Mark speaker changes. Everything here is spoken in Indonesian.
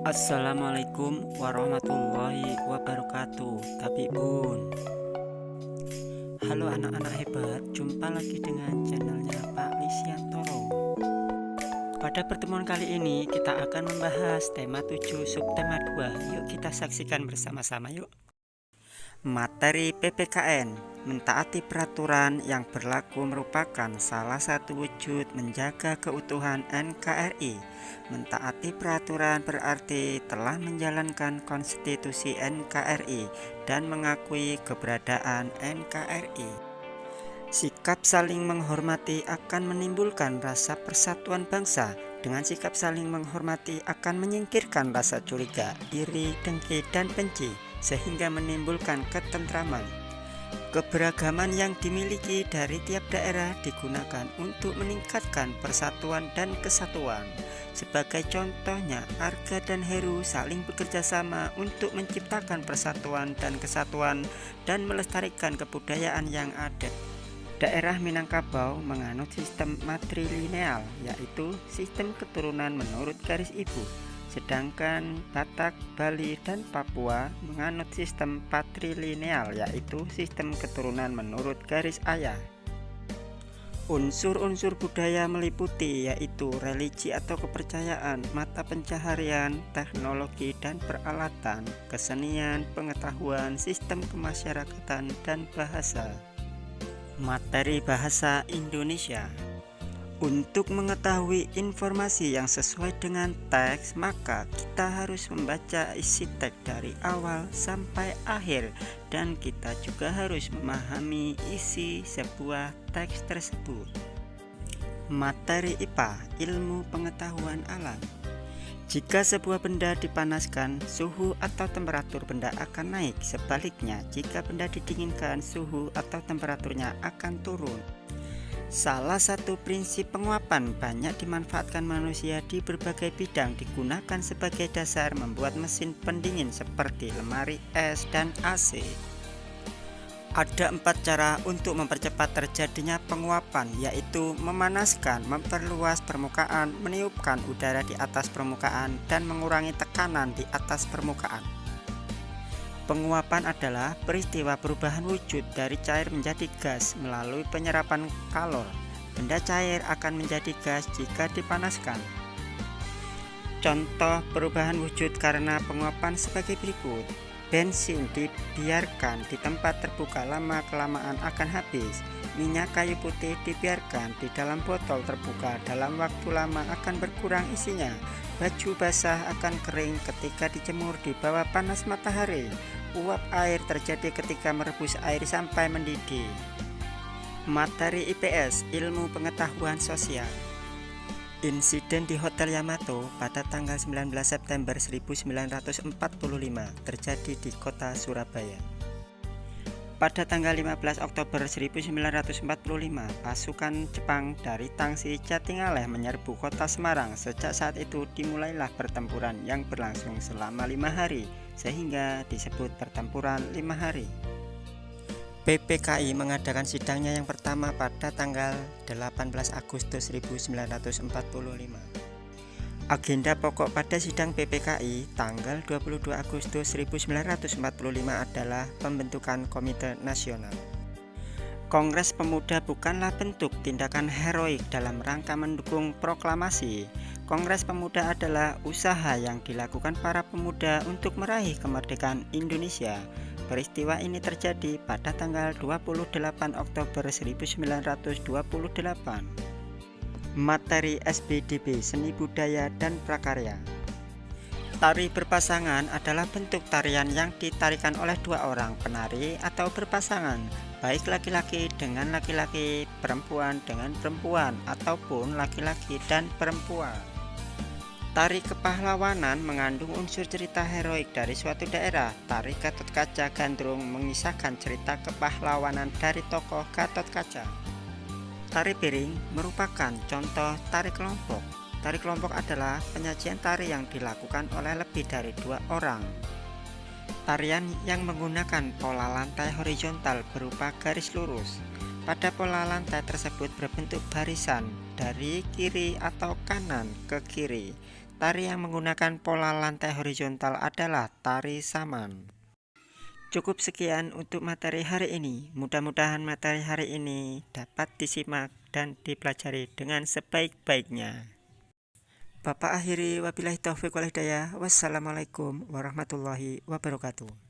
Speaker 1: Assalamualaikum warahmatullahi wabarakatuh. Tapi bun, halo anak-anak hebat, jumpa lagi dengan channelnya Pak Lisiantoro. Pada pertemuan kali ini kita akan membahas tema 7 subtema 2. Yuk kita saksikan bersama-sama yuk. Materi PPKN, mentaati peraturan yang berlaku merupakan salah satu wujud menjaga keutuhan NKRI. Mentaati peraturan berarti telah menjalankan konstitusi NKRI dan mengakui keberadaan NKRI. Sikap saling menghormati akan menimbulkan rasa persatuan bangsa. Dengan sikap saling menghormati akan menyingkirkan rasa curiga, iri, dengki, dan benci, sehingga menimbulkan ketentraman. Keberagaman yang dimiliki dari tiap daerah digunakan untuk meningkatkan persatuan dan kesatuan. Sebagai contohnya, Arga dan Heru saling bekerja sama untuk menciptakan persatuan dan kesatuan dan melestarikan kebudayaan yang ada. Daerah Minangkabau menganut sistem matrilineal, yaitu sistem keturunan menurut garis ibu. Sedangkan Batak, Bali, dan Papua menganut sistem patrilineal, yaitu sistem keturunan menurut garis ayah. Unsur-unsur budaya meliputi yaitu religi atau kepercayaan, mata pencaharian, teknologi dan peralatan, kesenian, pengetahuan, sistem kemasyarakatan, dan bahasa. Materi bahasa Indonesia. Untuk mengetahui informasi yang sesuai dengan teks, maka kita harus membaca isi teks dari awal sampai akhir, dan kita juga harus memahami isi sebuah teks tersebut. Materi IPA, ilmu pengetahuan alam. Jika sebuah benda dipanaskan, suhu atau temperatur benda akan naik. Sebaliknya, jika benda didinginkan, suhu atau temperaturnya akan turun. Salah satu prinsip penguapan banyak dimanfaatkan manusia di berbagai bidang, digunakan sebagai dasar membuat mesin pendingin seperti lemari es dan AC. Ada 4 cara untuk mempercepat terjadinya penguapan, yaitu memanaskan, memperluas permukaan, meniupkan udara di atas permukaan, dan mengurangi tekanan di atas permukaan. Penguapan adalah peristiwa perubahan wujud dari cair menjadi gas melalui penyerapan kalor. Benda cair akan menjadi gas jika dipanaskan. Contoh perubahan wujud karena penguapan sebagai berikut. Bensin dibiarkan di tempat terbuka lama-kelamaan akan habis. Minyak kayu putih dibiarkan di dalam botol terbuka dalam waktu lama akan berkurang isinya. Baju basah akan kering ketika dijemur di bawah panas matahari. Uap air terjadi ketika merebus air sampai mendidih. Materi IPS, ilmu pengetahuan sosial. Insiden di Hotel Yamato pada tanggal 19 September 1945 terjadi di kota Surabaya. Pada tanggal 15 Oktober 1945, pasukan Jepang dari Tangsi Jatingaleh menyerbu kota Semarang. Sejak saat itu dimulailah pertempuran yang berlangsung selama 5 hari, sehingga disebut pertempuran 5 hari. PPKI mengadakan sidangnya yang pertama pada tanggal 18 Agustus 1945. Agenda pokok pada sidang PPKI tanggal 22 Agustus 1945 adalah pembentukan Komite Nasional. Kongres Pemuda bukanlah bentuk tindakan heroik dalam rangka mendukung proklamasi. Kongres Pemuda adalah usaha yang dilakukan para pemuda untuk meraih kemerdekaan Indonesia. Peristiwa ini terjadi pada tanggal 28 Oktober 1928. Materi SBDB, seni budaya dan prakarya. Tari berpasangan adalah bentuk tarian yang ditarikan oleh 2 orang penari atau berpasangan, baik laki-laki dengan laki-laki, perempuan dengan perempuan, ataupun laki-laki dan perempuan. Tari kepahlawanan mengandung unsur cerita heroik dari suatu daerah. Tari Gatot Kaca Gandrung mengisahkan cerita kepahlawanan dari tokoh Gatot Kaca. Tari piring merupakan contoh tari kelompok. Tari kelompok adalah penyajian tari yang dilakukan oleh lebih dari 2 orang. Tarian yang menggunakan pola lantai horizontal berupa garis lurus. Pada pola lantai tersebut berbentuk barisan dari kiri atau kanan ke kiri. Tari yang menggunakan pola lantai horizontal adalah tari saman. Cukup sekian untuk materi hari ini. Mudah-mudahan materi hari ini dapat disimak dan dipelajari dengan sebaik-baiknya. Bapak akhiri, wabillahi taufiq wal hidayah. Wassalamualaikum warahmatullahi wabarakatuh.